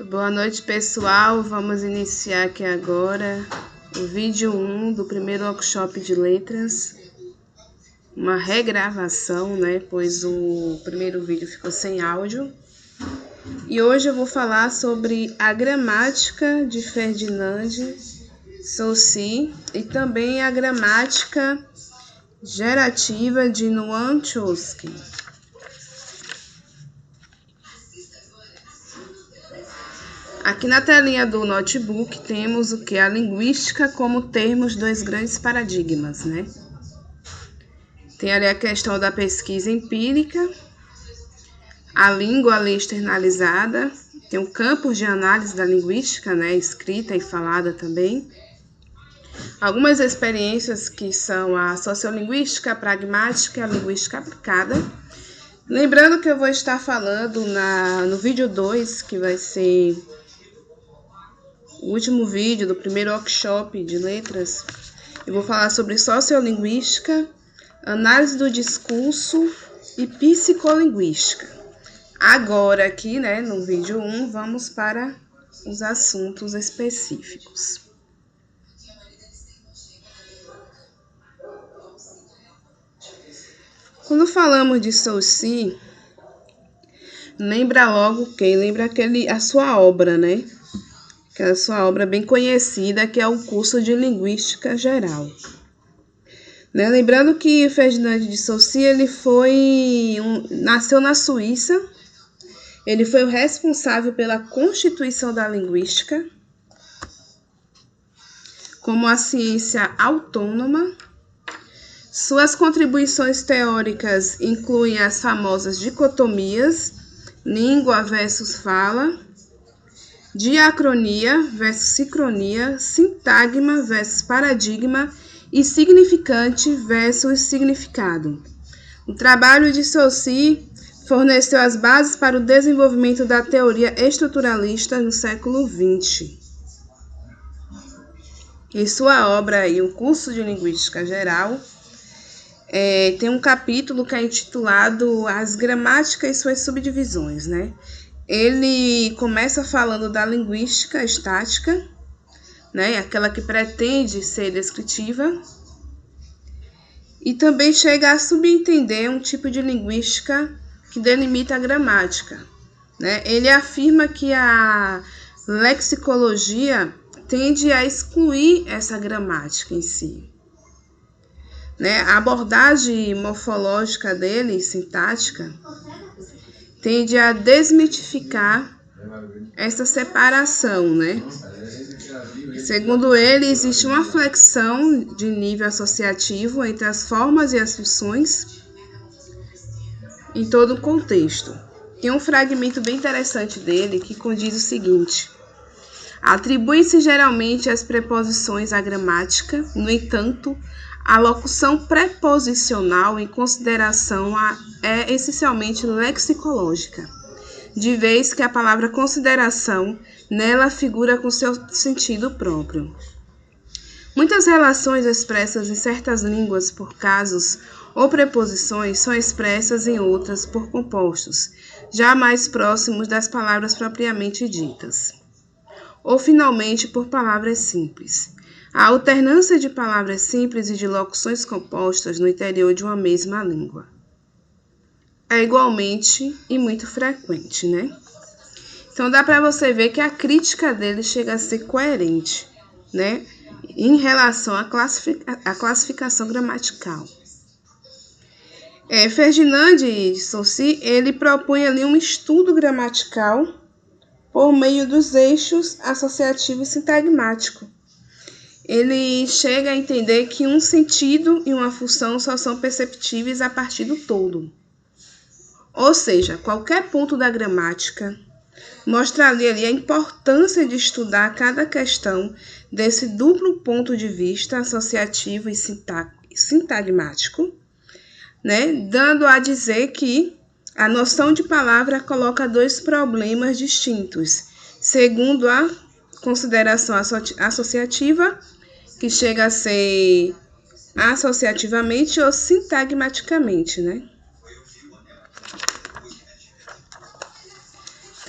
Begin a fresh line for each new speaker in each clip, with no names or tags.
Boa noite, pessoal. Vamos iniciar aqui agora o vídeo 1 do primeiro workshop de letras. Uma regravação, né? Pois o primeiro vídeo ficou sem áudio. E hoje eu vou falar sobre a gramática de Ferdinand Saussure e também a gramática gerativa de Noam Chomsky. Aqui na telinha do notebook temos o que? A linguística como termos dois grandes paradigmas, né? Tem ali a questão da pesquisa empírica, a língua ali externalizada, tem um campo de análise da linguística, né? Escrita e falada também. Algumas experiências que são a sociolinguística, a pragmática e a linguística aplicada. Lembrando que eu vou estar falando no vídeo 2, que vai ser o último vídeo do primeiro workshop de letras. Eu vou falar sobre sociolinguística, análise do discurso e psicolinguística. Agora aqui, né, no vídeo 1, vamos para os assuntos específicos. Quando falamos de Saussure, lembra logo quem? Lembra a sua obra, né? Aquela sua obra bem conhecida, que é o curso de Linguística Geral. Né? Lembrando que Ferdinand de Saussure, ele nasceu na Suíça, ele foi o responsável pela constituição da linguística como a ciência autônoma. Suas contribuições teóricas incluem as famosas dicotomias, língua versus fala, diacronia versus sincronia, sintagma versus paradigma e significante versus significado. O trabalho de Saussure forneceu as bases para o desenvolvimento da teoria estruturalista no século XX. Em sua obra, O Curso de Linguística Geral, tem um capítulo que é intitulado As Gramáticas e suas subdivisões, né? Ele começa falando da linguística estática, né? Aquela que pretende ser descritiva, e também chega a subentender um tipo de linguística que delimita a gramática, né? Ele afirma que a lexicologia tende a excluir essa gramática em si. Né? A abordagem morfológica dele, sintática, tende a desmitificar essa separação, né? Segundo ele, existe uma flexão de nível associativo entre as formas e as funções em todo o contexto. Tem um fragmento bem interessante dele que condiz o seguinte: atribui-se geralmente às preposições à gramática, no entanto, a locução preposicional em consideração é essencialmente lexicológica, de vez que a palavra consideração nela figura com seu sentido próprio. Muitas relações expressas em certas línguas por casos ou preposições são expressas em outras por compostos, já mais próximos das palavras propriamente ditas, ou finalmente por palavras simples. A alternância de palavras simples e de locuções compostas no interior de uma mesma língua é igualmente e muito frequente, né? Então dá para você ver que a crítica dele chega a ser coerente, né? Em relação à classificação gramatical. Ferdinand de Saussure, ele propõe ali um estudo gramatical por meio dos eixos associativo e sintagmático. Ele chega a entender que um sentido e uma função só são perceptíveis a partir do todo. Ou seja, qualquer ponto da gramática mostraria ali a importância de estudar cada questão desse duplo ponto de vista associativo e sintagmático, né? Dando a dizer que a noção de palavra coloca dois problemas distintos, segundo a consideração associativa, que chega a ser associativamente ou sintagmaticamente, né?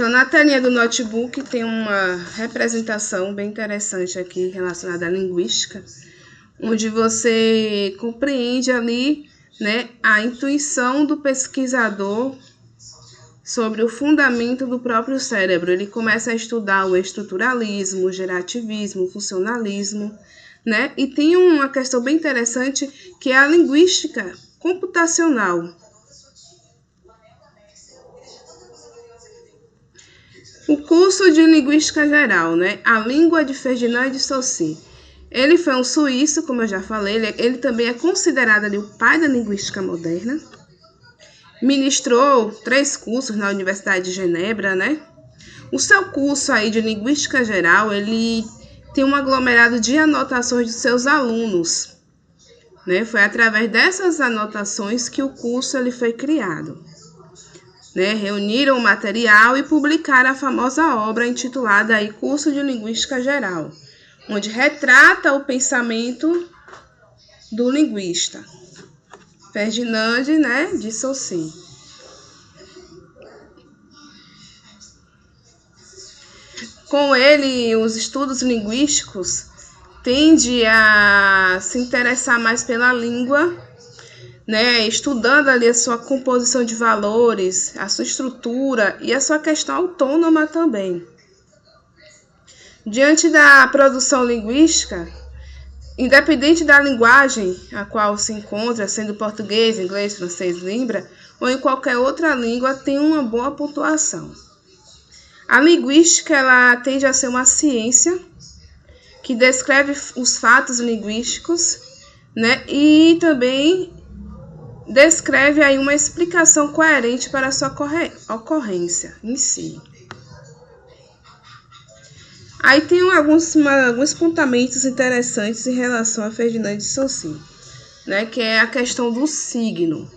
Então, na telinha do notebook tem uma representação bem interessante aqui relacionada à linguística, onde você compreende ali, né, a intuição do pesquisador sobre o fundamento do próprio cérebro. Ele começa a estudar o estruturalismo, o gerativismo, o funcionalismo, né? E tem uma questão bem interessante que é a linguística computacional. O curso de Linguística Geral, né? A Língua de Ferdinand de Saussure. Ele foi um suíço, como eu já falei, ele também é considerado ali o pai da linguística moderna. Ministrou 3 cursos na Universidade de Genebra, né? O seu curso aí de Linguística Geral, ele tem um aglomerado de anotações de seus alunos, né? Foi através dessas anotações que o curso ele foi criado, né? Reuniram o material e publicaram a famosa obra intitulada aí Curso de Linguística Geral, onde retrata o pensamento do linguista Ferdinand, né, de Saussure. Com ele, os estudos linguísticos tendem a se interessar mais pela língua, né, estudando ali a sua composição de valores, a sua estrutura e a sua questão autônoma também. Diante da produção linguística, independente da linguagem a qual se encontra, sendo português, inglês, francês, libra, ou em qualquer outra língua, tem uma boa pontuação. A linguística ela tende a ser uma ciência que descreve os fatos linguísticos, né, e também descreve aí uma explicação coerente para a sua ocorrência em si. Aí tem alguns apontamentos interessantes em relação a Ferdinand de Saussure, né, que é a questão do signo.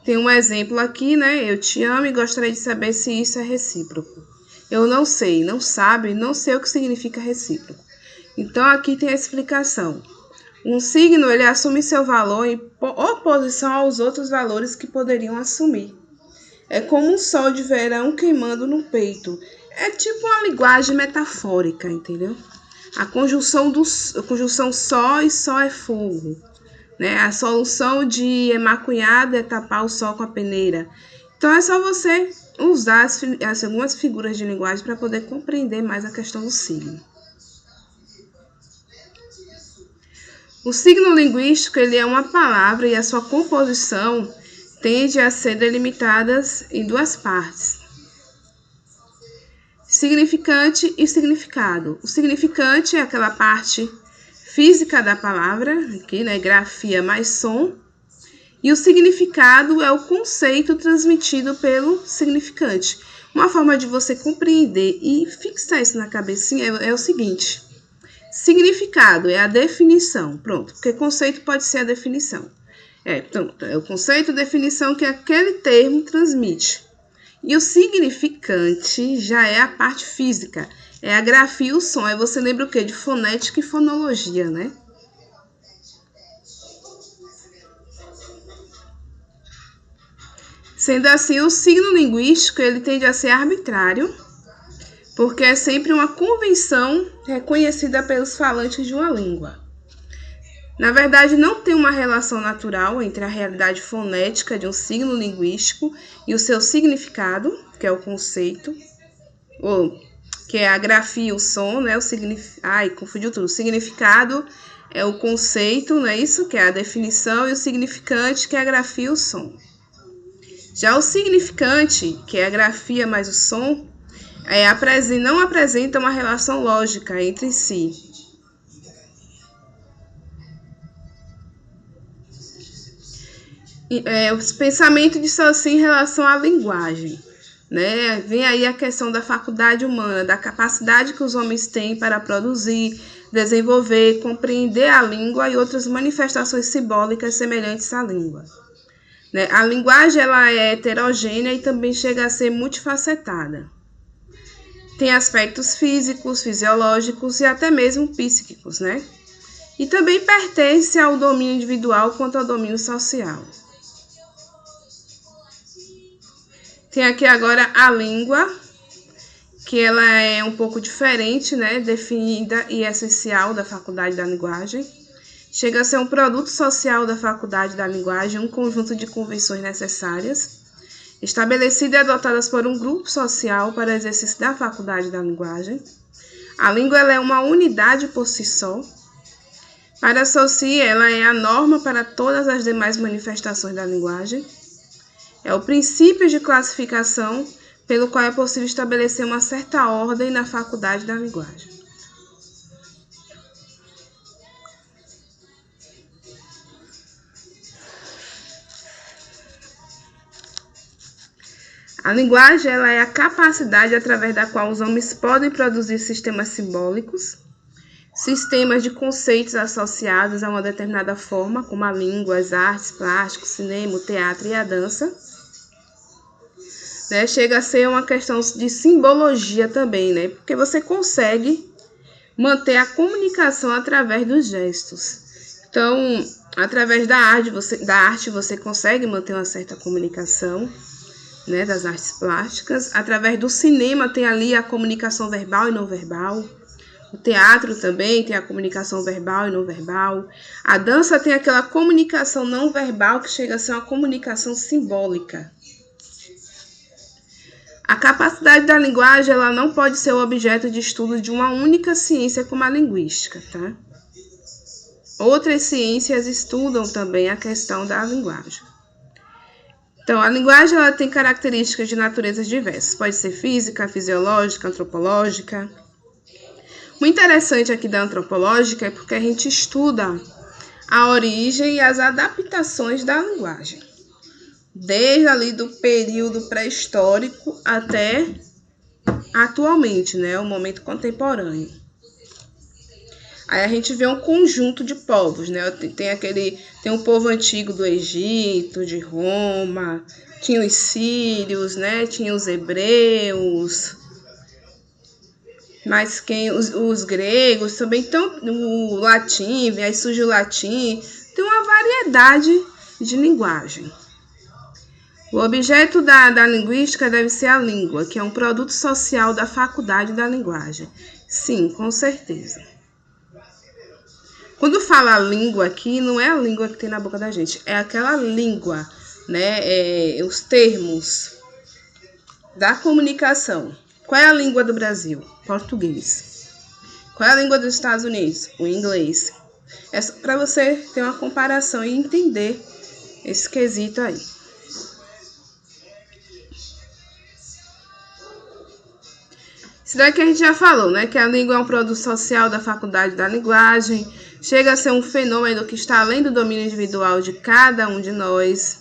Tem um exemplo aqui, né? Eu te amo e gostaria de saber se isso é recíproco. Eu não sei, não sei o que significa recíproco. Então aqui tem a explicação. Um signo ele assume seu valor em oposição aos outros valores que poderiam assumir. É como um sol de verão queimando no peito. É tipo uma linguagem metafórica, entendeu? A conjunção só e só é fogo, né? A solução de emakunhado é tapar o sol com a peneira. Então é só você usar algumas figuras de linguagem para poder compreender mais a questão do signo. O signo linguístico ele é uma palavra e a sua composição tende a ser delimitadas em 2 partes: significante e significado. O significante é aquela parte física da palavra, aqui, né, grafia mais som, e o significado é o conceito transmitido pelo significante. Uma forma de você compreender e fixar isso na cabecinha é o seguinte: significado é a definição, pronto, porque conceito pode ser a definição. Então, é o conceito, definição que aquele termo transmite. E o significante já é a parte física, é a grafia e o som. Aí você lembra o quê? De fonética e fonologia, né? Sendo assim, o signo linguístico ele tende a ser arbitrário, porque é sempre uma convenção reconhecida pelos falantes de uma língua. Na verdade, não tem uma relação natural entre a realidade fonética de um signo linguístico e o seu significado, que é o conceito, ou que é a grafia e o som, né? Confundiu tudo. O significado é o conceito, não é isso? Que é a definição, e o significante, que é a grafia e o som. Já o significante, que é a grafia mais o som, não apresenta uma relação lógica entre si. O pensamento de Saussure em relação à linguagem, né? Vem aí a questão da faculdade humana, da capacidade que os homens têm para produzir, desenvolver, compreender a língua e outras manifestações simbólicas semelhantes à língua. Né? A linguagem ela é heterogênea e também chega a ser multifacetada. Tem aspectos físicos, fisiológicos e até mesmo psíquicos, né? E também pertence ao domínio individual quanto ao domínio social. Tem aqui agora a língua, que ela é um pouco diferente, né? Definida e essencial da Faculdade da Linguagem. Chega a ser um produto social da Faculdade da Linguagem, um conjunto de convenções necessárias, estabelecidas e adotadas por um grupo social para o exercício da Faculdade da Linguagem. A língua ela é uma unidade por si só. Para Saussure, ela é a norma para todas as demais manifestações da linguagem. É o princípio de classificação pelo qual é possível estabelecer uma certa ordem na faculdade da linguagem. A linguagem ela é a capacidade através da qual os homens podem produzir sistemas simbólicos, sistemas de conceitos associados a uma determinada forma, como a língua, as artes, plástico, cinema, o teatro e a dança. Né? Chega a ser uma questão de simbologia também, né? Porque você consegue manter a comunicação através dos gestos. Então, através da arte você consegue manter uma certa comunicação, né? Das artes plásticas. Através do cinema tem ali a comunicação verbal e não verbal. O teatro também tem a comunicação verbal e não verbal. A dança tem aquela comunicação não verbal que chega a ser uma comunicação simbólica. A capacidade da linguagem ela não pode ser o objeto de estudo de uma única ciência como a linguística, tá? Outras ciências estudam também a questão da linguagem. Então, a linguagem ela tem características de naturezas diversas. Pode ser física, fisiológica, antropológica. O interessante aqui da antropológica é porque a gente estuda a origem e as adaptações da linguagem. Desde ali do período pré-histórico até atualmente, né, o momento contemporâneo. Aí a gente vê um conjunto de povos, né? Tem um povo antigo do Egito, de Roma, tinha os sírios, né? Tinha os hebreus, mas os gregos também, então o latim, aí surge o latim, tem uma variedade de linguagem. O objeto da linguística deve ser a língua, que é um produto social da faculdade da linguagem. Sim, com certeza. Quando fala língua aqui, não é a língua que tem na boca da gente, é aquela língua, né? Os termos da comunicação. Qual é a língua do Brasil? Português. Qual é a língua dos Estados Unidos? O inglês. É para você ter uma comparação e entender esse quesito aí. Isso daqui a gente já falou, né? Que a língua é um produto social da faculdade da linguagem, chega a ser um fenômeno que está além do domínio individual de cada um de nós,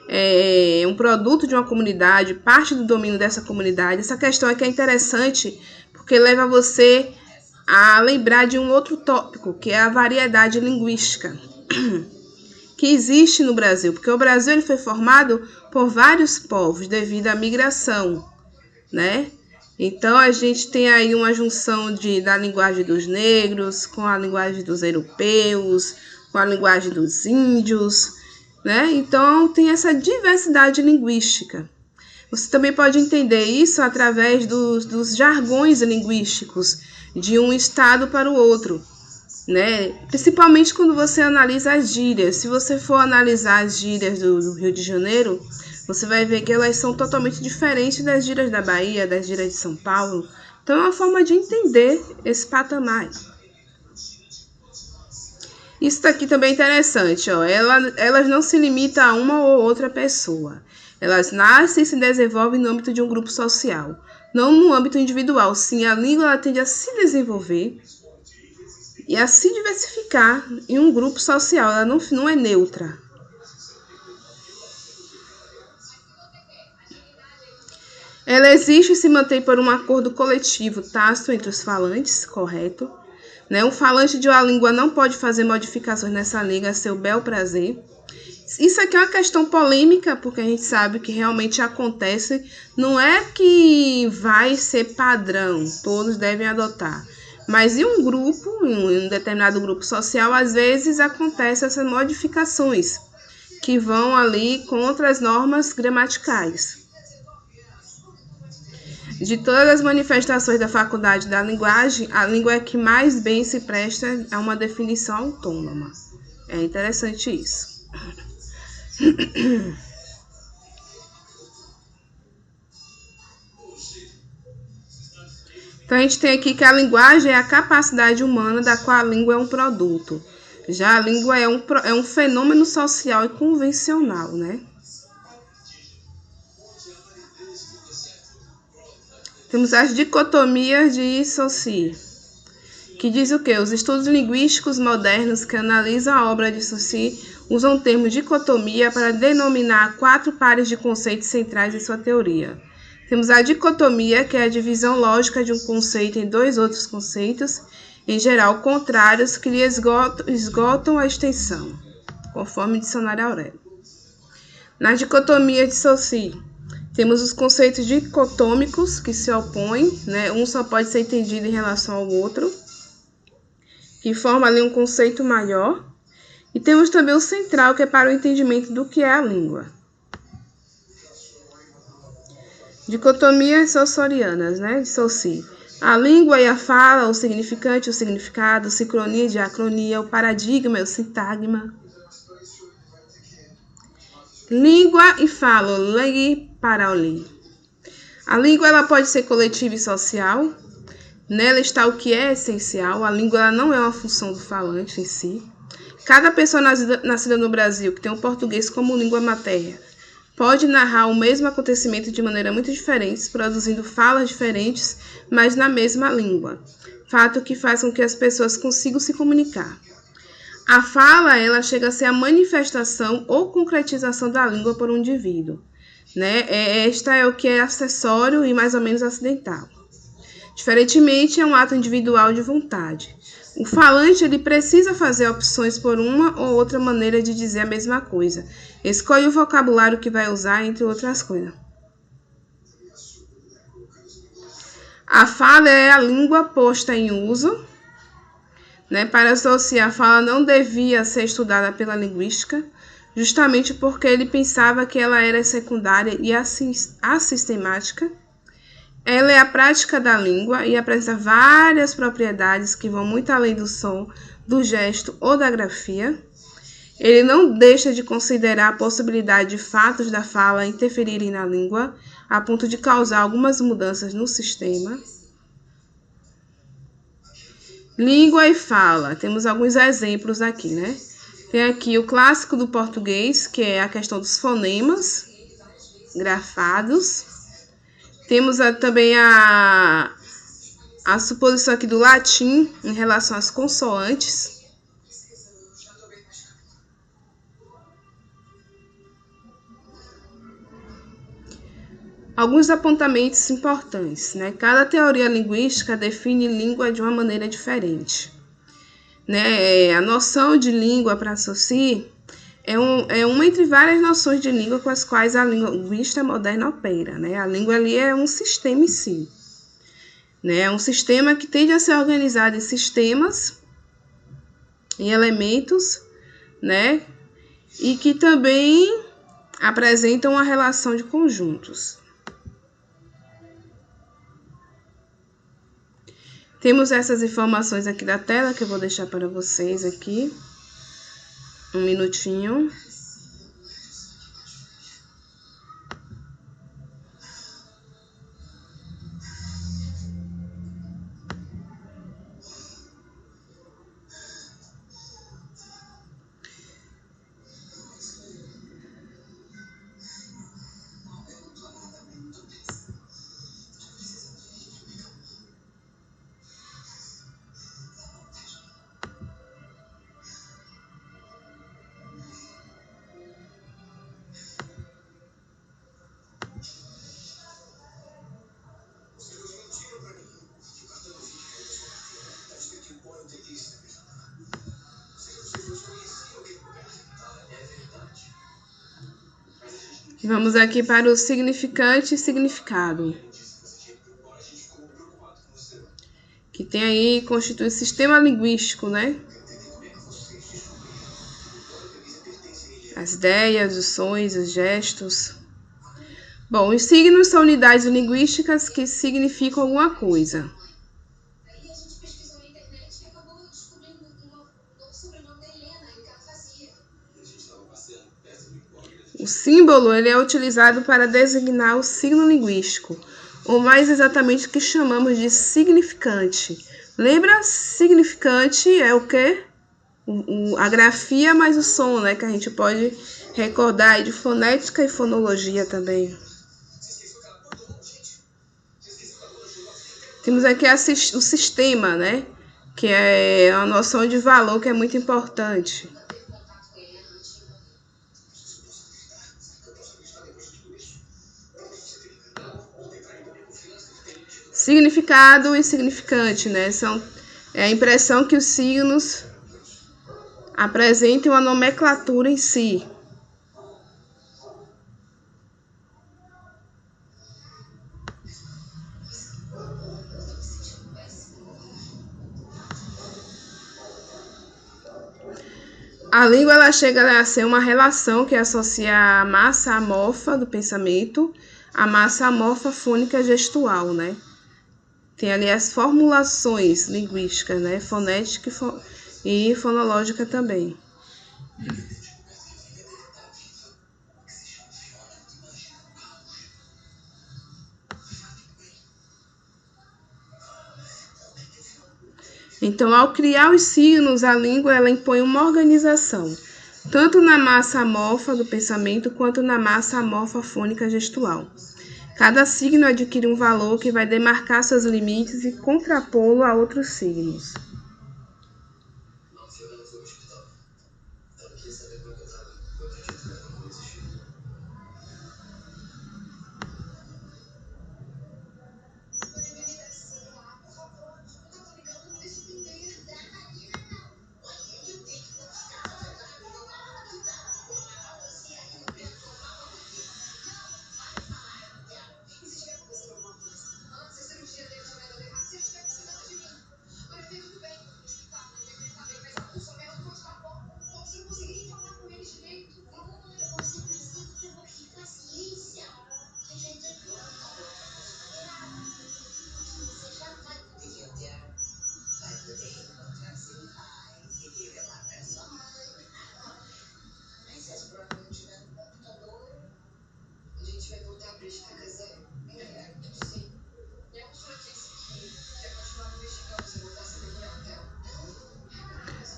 é um produto de uma comunidade, parte do domínio dessa comunidade. Essa questão aqui é interessante porque leva você a lembrar de um outro tópico, que é a variedade linguística que existe no Brasil, porque o Brasil ele foi formado por vários povos devido à migração, né? Então, a gente tem aí uma junção da linguagem dos negros com a linguagem dos europeus, com a linguagem dos índios, né? Então, tem essa diversidade linguística. Você também pode entender isso através dos jargões linguísticos de um estado para o outro, né? Principalmente quando você analisa as gírias. Se você for analisar as gírias do Rio de Janeiro, você vai ver que elas são totalmente diferentes das gírias da Bahia, das gírias de São Paulo. Então, é uma forma de entender esse patamar. Isso daqui também é interessante, ó. Elas não se limitam a uma ou outra pessoa. Elas nascem e se desenvolvem no âmbito de um grupo social, não no âmbito individual. Sim, a língua ela tende a se desenvolver e a se diversificar em um grupo social. Ela não é neutra. Ela existe e se mantém por um acordo coletivo tácito entre os falantes, correto? Né? Um falante de uma língua não pode fazer modificações nessa língua a seu bel prazer. Isso aqui é uma questão polêmica, porque a gente sabe que realmente acontece. Não é que vai ser padrão, todos devem adotar. Mas em um grupo, em um determinado grupo social, às vezes acontecem essas modificações que vão ali contra as normas gramaticais. De todas as manifestações da faculdade da linguagem, a língua é que mais bem se presta a uma definição autônoma. É interessante isso. Então, a gente tem aqui que a linguagem é a capacidade humana da qual a língua é um produto. Já a língua é um fenômeno social e convencional, né? Temos as dicotomias de Saussure, que diz o quê? Os estudos linguísticos modernos que analisam a obra de Saussure usam o termo dicotomia para denominar 4 pares de conceitos centrais em sua teoria. Temos a dicotomia, que é a divisão lógica de um conceito em 2 outros conceitos, em geral contrários, que lhe esgotam a extensão, conforme o dicionário Aurélio. Na dicotomia de Saussure, temos os conceitos dicotômicos, que se opõem, né? Um só pode ser entendido em relação ao outro, que forma ali um conceito maior. E temos também o central, que é para o entendimento do que é a língua. Dicotomias saussurianas, né, de Saussure. A língua e a fala, o significante e o significado, sincronia e diacronia, o paradigma e o sintagma. Língua e fala, lei para o li. A língua ela pode ser coletiva e social. Nela está o que é essencial. A língua ela não é uma função do falante em si. Cada pessoa nascida no Brasil que tem o português como língua materna pode narrar o mesmo acontecimento de maneira muito diferente, produzindo falas diferentes, mas na mesma língua. Fato que faz com que as pessoas consigam se comunicar. A fala, ela chega a ser a manifestação ou concretização da língua por um indivíduo, né? Esta é o que é acessório e mais ou menos acidental. Diferentemente, é um ato individual de vontade. O falante ele precisa fazer opções por uma ou outra maneira de dizer a mesma coisa. Escolhe o vocabulário que vai usar, entre outras coisas. A fala é a língua posta em uso. Né? Para Saussure, a fala não devia ser estudada pela linguística, justamente porque ele pensava que ela era secundária e assistemática. Ela é a prática da língua e apresenta várias propriedades que vão muito além do som, do gesto ou da grafia. Ele não deixa de considerar a possibilidade de fatos da fala interferirem na língua, a ponto de causar algumas mudanças no sistema. Língua e fala. Temos alguns exemplos aqui, né? Tem aqui o clássico do português, que é a questão dos fonemas grafados. Temos também a suposição aqui do latim em relação às consoantes. Alguns apontamentos importantes, né? Cada teoria linguística define língua de uma maneira diferente. Né? A noção de língua para Saussure é uma entre várias noções de língua com as quais a linguista moderna opera. Né? A língua ali é um sistema em si. Né? É um sistema que tende a ser organizado em sistemas, em elementos, né? E que também apresentam uma relação de conjuntos. Temos essas informações aqui da tela que eu vou deixar para vocês aqui. Um minutinho. Vamos aqui para o significante e significado, que tem aí, constitui o sistema linguístico, né? As ideias, os sons, os gestos. Bom, os signos são unidades linguísticas que significam alguma coisa. O símbolo ele é utilizado para designar o signo linguístico, ou mais exatamente o que chamamos de significante. Lembra? Significante é o quê? A grafia mais o som, né? Que a gente pode recordar aí de fonética e fonologia também. Temos aqui o sistema, né? Que é a noção de valor que é muito importante. Significado e significante, né? É a impressão que os signos apresentem uma nomenclatura em si. A língua ela chega a ser uma relação que associa a massa amorfa do pensamento à massa amorfa fônica gestual, né? Tem ali as formulações linguísticas, né? Fonética e fonológica também. Então, ao criar os signos, a língua ela impõe uma organização, tanto na massa amorfa do pensamento quanto na massa amorfa fônica gestual. Cada signo adquire um valor que vai demarcar seus limites e contrapô-lo a outros signos.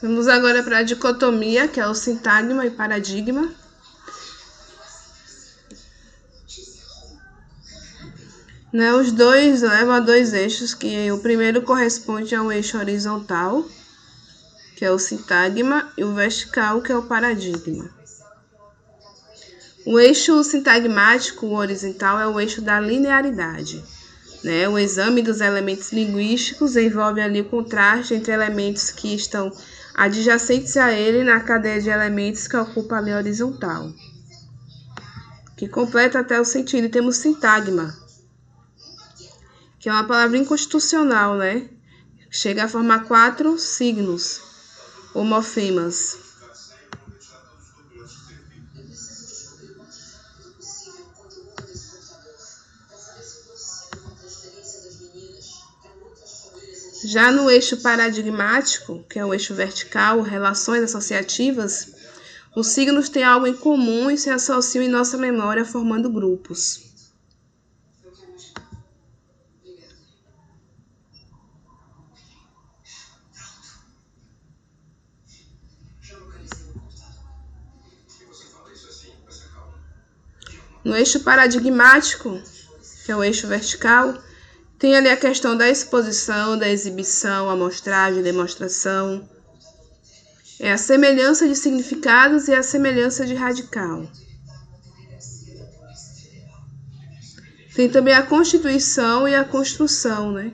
Vamos agora para a dicotomia, que é o sintagma e paradigma. Né, os dois levam a dois eixos, que o primeiro corresponde ao eixo horizontal, que é o sintagma, e o vertical, que é o paradigma. O eixo sintagmático, o horizontal, é o eixo da linearidade. Né? O exame dos elementos linguísticos envolve ali o contraste entre elementos que estão adjacentes a ele na cadeia de elementos que ocupa a linha horizontal, que completa até o sentido. E temos sintagma, que é uma palavra inconstitucional, né? Chega a formar 4 signos ou morfemas. Já no eixo paradigmático, que é o eixo vertical, relações associativas, os signos têm algo em comum e se associam em nossa memória formando grupos. No eixo paradigmático, que é o eixo vertical, tem ali a questão da exposição, da exibição, amostragem, demonstração. É a semelhança de significados e a semelhança de radical. Tem também a constituição e a construção, né?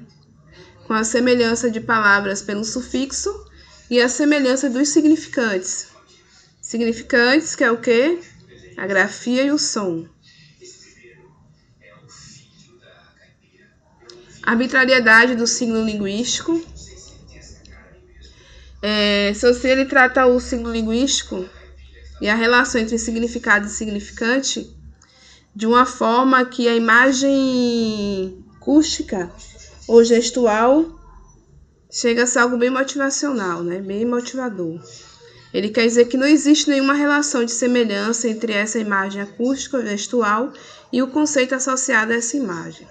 Com a semelhança de palavras pelo sufixo e a semelhança dos significantes. Significantes, que é o quê? A grafia e o som. Arbitrariedade do signo linguístico. Se ele trata o signo linguístico e a relação entre significado e significante, de uma forma que a imagem acústica ou gestual chega a ser algo bem motivacional, né? Bem motivador. Ele quer dizer que não existe nenhuma relação de semelhança entre essa imagem acústica ou gestual e o conceito associado a essa imagem.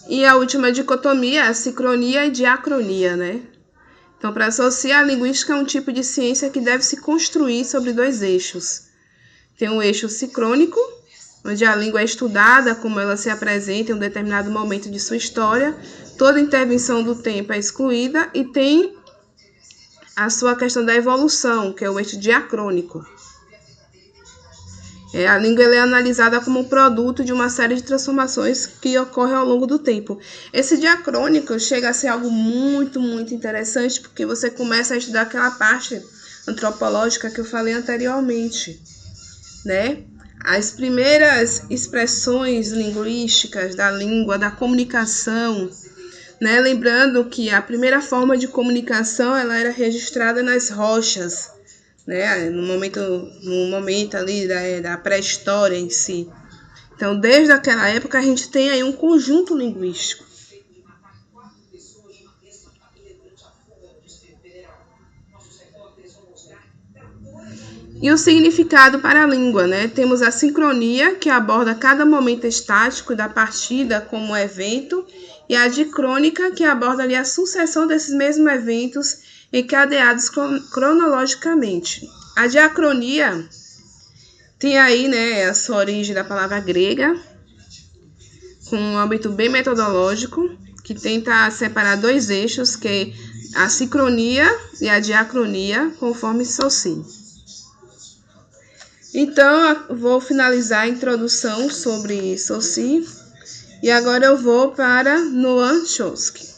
E a última dicotomia é a sincronia e diacronia, né? Então, para associar, a linguística é um tipo de ciência que deve se construir sobre dois eixos. Tem um eixo sincrônico, onde a língua é estudada, como ela se apresenta em um determinado momento de sua história, toda intervenção do tempo é excluída, e tem a sua questão da evolução, que é o eixo diacrônico. A língua é analisada como um produto de uma série de transformações que ocorrem ao longo do tempo. Esse diacrônico chega a ser algo muito, muito interessante, porque você começa a estudar aquela parte antropológica que eu falei anteriormente, né? As primeiras expressões linguísticas da língua, da comunicação, né? Lembrando que a primeira forma de comunicação ela era registrada nas rochas, né? No momento ali da pré-história em si. Então, desde aquela época, a gente tem aí um conjunto linguístico. E o significado para a língua, né? Temos a sincronia, que aborda cada momento estático da partida como evento, e a dicrônica, que aborda ali a sucessão desses mesmos eventos encadeados cronologicamente. A diacronia tem aí, né, a sua origem da palavra grega, com um âmbito bem metodológico, que tenta separar dois eixos, que é a sincronia e a diacronia, conforme Saussure. Então, eu vou finalizar a introdução sobre Saussure, e agora eu vou para Noam Chomsky.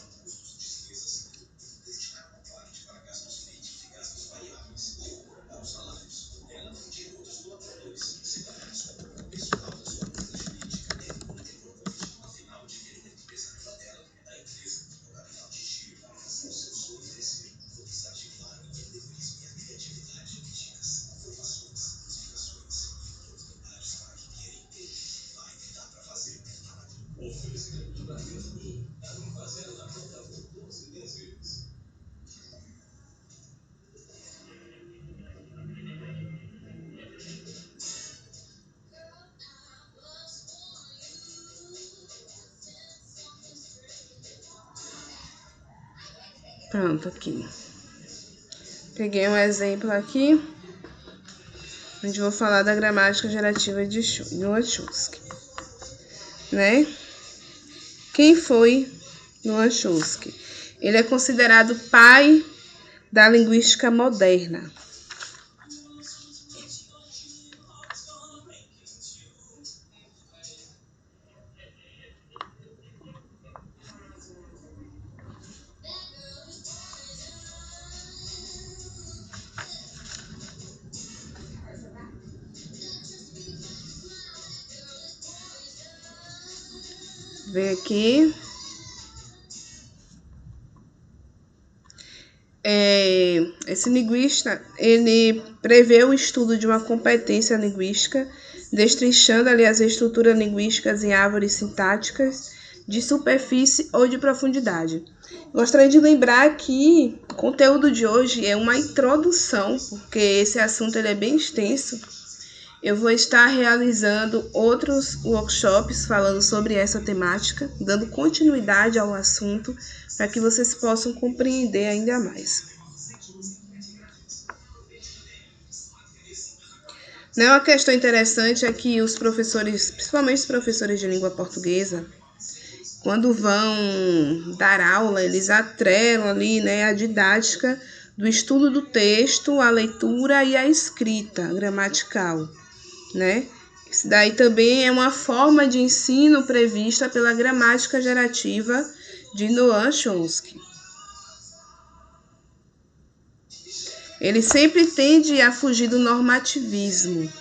Pronto, aqui. Peguei um exemplo aqui, onde vou falar da gramática gerativa de Noam Chomsky, né? Quem foi Noam Chomsky? Ele é considerado pai da linguística moderna. Vem aqui. Esse linguista, ele prevê o estudo de uma competência linguística, destrinchando ali as estruturas linguísticas em árvores sintáticas de superfície ou de profundidade. Gostaria de lembrar que o conteúdo de hoje é uma introdução, porque esse assunto ele é bem extenso. Eu vou estar realizando outros workshops falando sobre essa temática, dando continuidade ao assunto, para que vocês possam compreender ainda mais. Uma questão interessante é que os professores, principalmente os professores de língua portuguesa, quando vão dar aula, eles atrelam ali, né, a didática do estudo do texto, a leitura e a escrita gramatical, né? Isso daí também é uma forma de ensino prevista pela gramática gerativa de Noam Chomsky. Ele sempre tende a fugir do normativismo,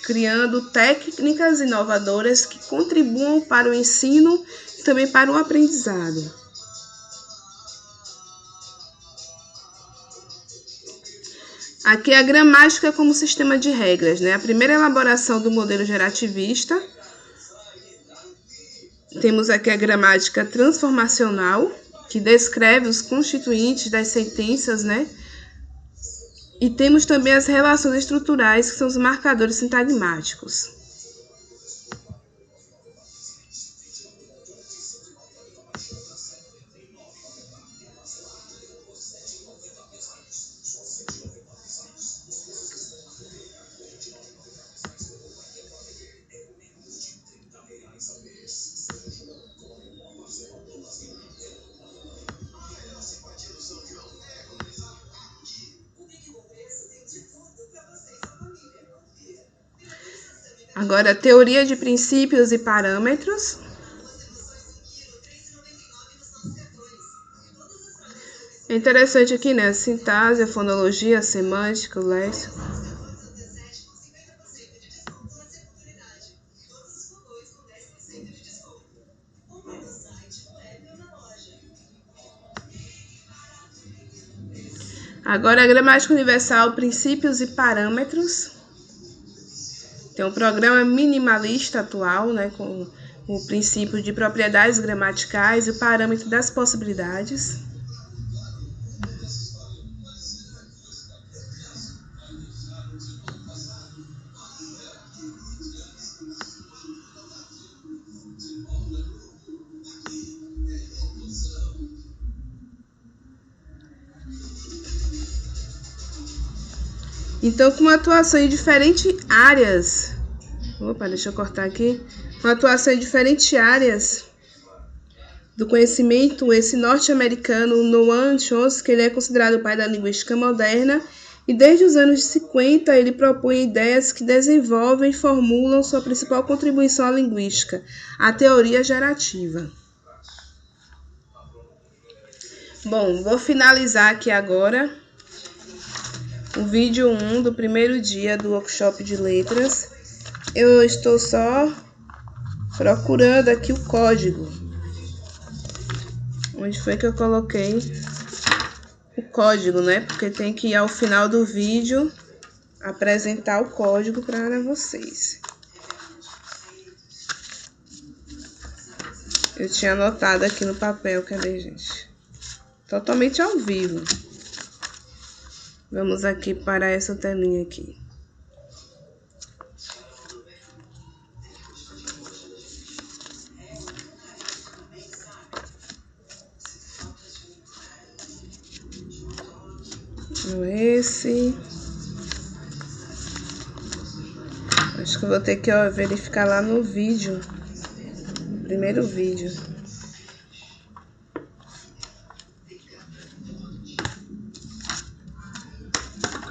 criando técnicas inovadoras que contribuam para o ensino e também para o aprendizado. Aqui é a gramática como sistema de regras, né? A primeira elaboração do modelo gerativista. Temos aqui a gramática transformacional, que descreve os constituintes das sentenças, né? E temos também as relações estruturais, que são os marcadores sintagmáticos. Agora, teoria de princípios e parâmetros. É interessante aqui, né? A sintaxe, a fonologia, a semântica, o léxico. Agora, a gramática universal, princípios e parâmetros. Tem um programa minimalista atual, né, com o princípio de propriedades gramaticais e o parâmetro das possibilidades. Então, com atuação em diferentes áreas. Opa, deixa eu cortar aqui. Com atuação em diferentes áreas do conhecimento, esse norte-americano Noam Chomsky, ele é considerado o pai da linguística moderna, e desde os anos 50 ele propõe ideias que desenvolvem e formulam sua principal contribuição à linguística, a teoria gerativa. Bom, vou finalizar aqui agora o vídeo 1 do primeiro dia do workshop de letras. Eu estou só procurando aqui o código. Onde foi que eu coloquei o código, né? Porque tem que ir ao final do vídeo apresentar o código para vocês. Eu tinha anotado aqui no papel, cadê, gente? Totalmente ao vivo. Vamos aqui para essa telinha aqui. Esse. Acho que eu vou ter que verificar lá no vídeo. No primeiro vídeo.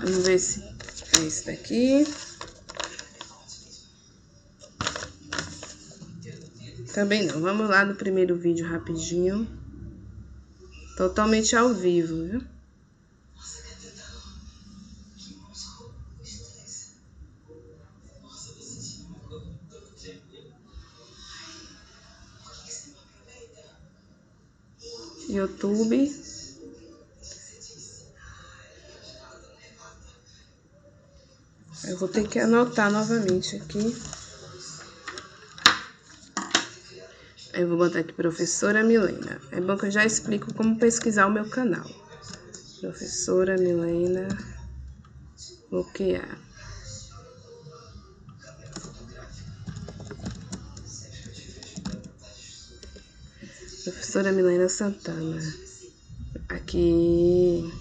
Vamos ver se é esse daqui. Também não. Vamos lá no primeiro vídeo rapidinho. Totalmente ao vivo, viu? YouTube. Eu vou ter que anotar novamente aqui. Eu vou botar aqui Professora Milena. É bom que eu já explico como pesquisar o meu canal. Professora Milena bloquear. Professora Milena Santana. Aqui.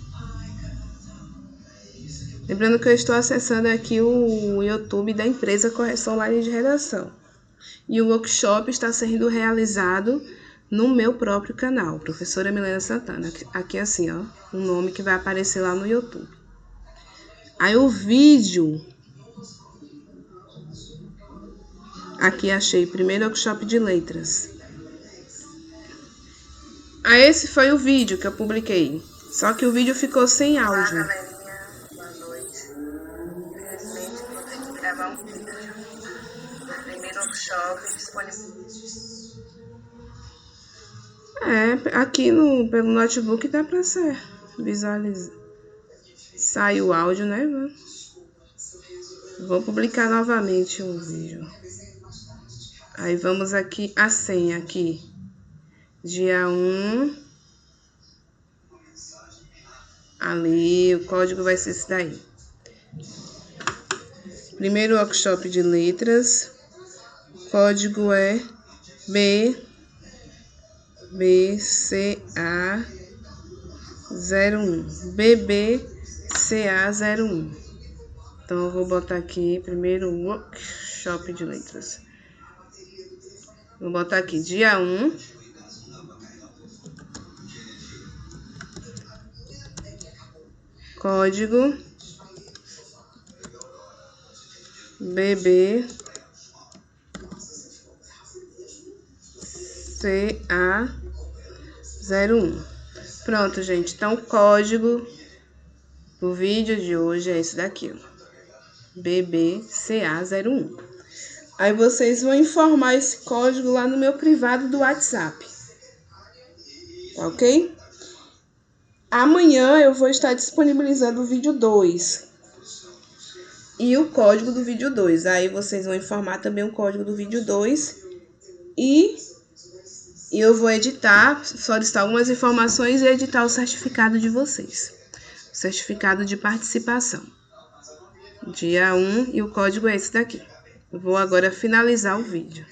Lembrando que eu estou acessando aqui o YouTube da empresa Correção Online de Redação. E o workshop está sendo realizado no meu próprio canal, Professora Milena Santana. Aqui assim, ó, um nome que vai aparecer lá no YouTube. Aí o vídeo. Aqui achei, primeiro workshop de letras. Aí esse foi o vídeo que eu publiquei. Só que o vídeo ficou sem áudio.
Olá, galerinha. Boa noite. Infelizmente, vou ter que gravar um vídeo. Primeiro workshop disponível.
Aqui pelo notebook dá pra ser visualizar. Sai o áudio, né? Vou publicar novamente o vídeo. Aí vamos aqui, a senha aqui. Dia 1. Ali, o código vai ser esse daí. Primeiro workshop de letras. O código é BBCA01. BBCA01. Então, eu vou botar aqui primeiro workshop de letras. Vou botar aqui dia 1. Código BBCA01. Pronto, gente. Então, o código do vídeo de hoje é esse daqui, ó. BBCA01. Aí vocês vão informar esse código lá no meu privado do WhatsApp. Ok? Amanhã eu vou estar disponibilizando o vídeo 2. E o código do vídeo 2. Aí vocês vão informar também o código do vídeo 2. E eu vou editar, solicitar algumas informações e editar o certificado de vocês. O certificado de participação. Dia 1 e o código é esse daqui. Eu vou agora finalizar o vídeo.